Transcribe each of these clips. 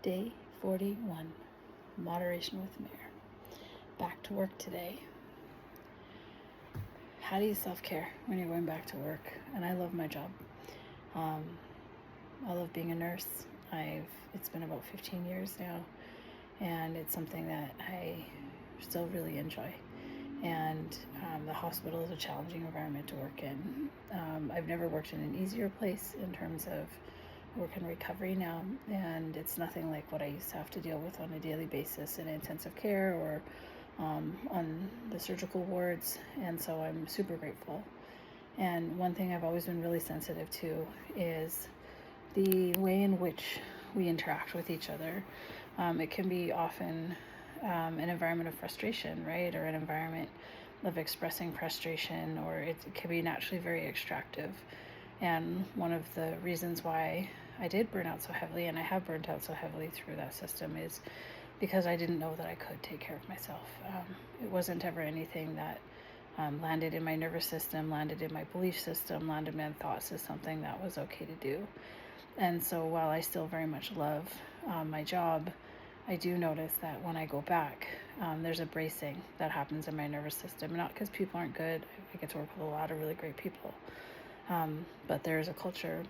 Day 41, Moderation with Mare. Back to work today. How do you self-care when you're going back to work? And I love my job. I love being a nurse. It's been about 15 years now, and it's something that I still really enjoy. And the hospital is a challenging environment to work in. I've never worked in an easier place in terms of work and recovery now, and it's nothing like what I used to have to deal with on a daily basis in intensive care or on the surgical wards, and so I'm super grateful. And one thing I've always been really sensitive to is the way in which we interact with each other. It can be often an environment of frustration, right? Or an environment of expressing frustration, or it can be naturally very extractive. And one of the reasons why I did burn out so heavily, and I have burnt out so heavily through that system, is because I didn't know that I could take care of myself. It wasn't ever anything that landed in my nervous system, landed in my belief system, landed in my thoughts as something that was okay to do. And so while I still very much love my job, I do notice that when I go back, there's a bracing that happens in my nervous system. Not because people aren't good. I get to work with a lot of really great people. But there's a culture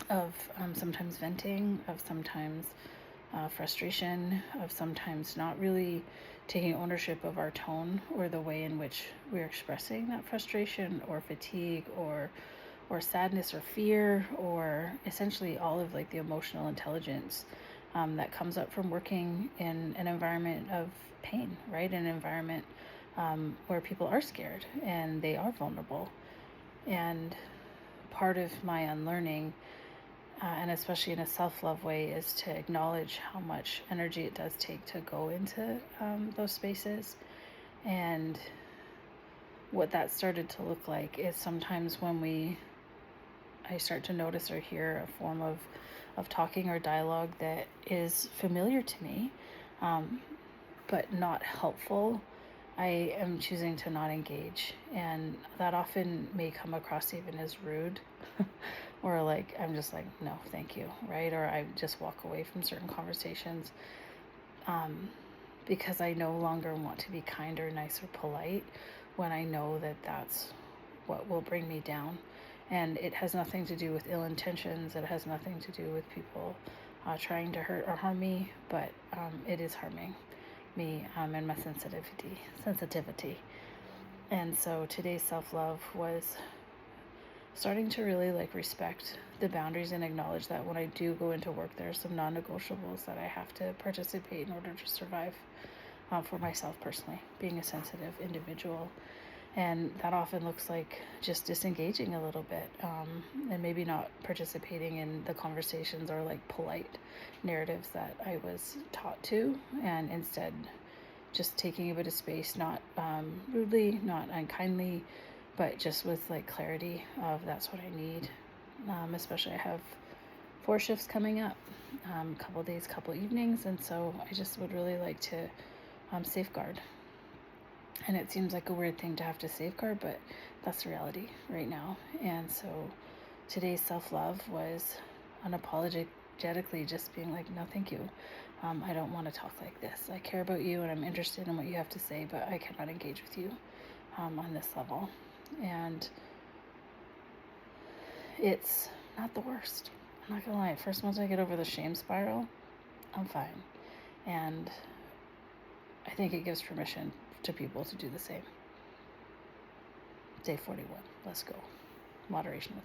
of sometimes venting, of sometimes frustration, of sometimes not really taking ownership of our tone or the way in which we're expressing that frustration or fatigue or sadness or fear, or essentially all of like the emotional intelligence that comes up from working in an environment of pain, right? An environment where people are scared and they are vulnerable. And part of my unlearning, and especially in a self-love way, is to acknowledge how much energy it does take to go into those spaces. And what that started to look like is sometimes when I start to notice or hear a form of talking or dialogue that is familiar to me, but not helpful, I am choosing to not engage. And that often may come across even as rude or like I'm just like, no, thank you, right? Or I just walk away from certain conversations because I no longer want to be kind or nice or polite when I know that that's what will bring me down. And it has nothing to do with ill intentions. It has nothing to do with people trying to hurt or harm me, but it is harming me and my sensitivity. And so today's self-love was starting to really like respect the boundaries and acknowledge that when I do go into work, there are some non-negotiables that I have to participate in order to survive for myself personally, being a sensitive individual. And that often looks like just disengaging a little bit and maybe not participating in the conversations or like polite narratives that I was taught to, and instead just taking a bit of space, not rudely, not unkindly, but just with like clarity of that's what I need. Especially I have 4 shifts coming up, couple days, couple evenings, and so I just would really like to safeguard. And it seems like a weird thing to have to safeguard, but that's the reality right now. And so today's self-love was unapologetically just being like, no, thank you. I don't want to talk like this. I care about you and I'm interested in what you have to say, but I cannot engage with you on this level. And it's not the worst. I'm not gonna lie. First, once I get over the shame spiral, I'm fine. And I think it gives permission to people to do the same. Day 41. Let's go. Moderation with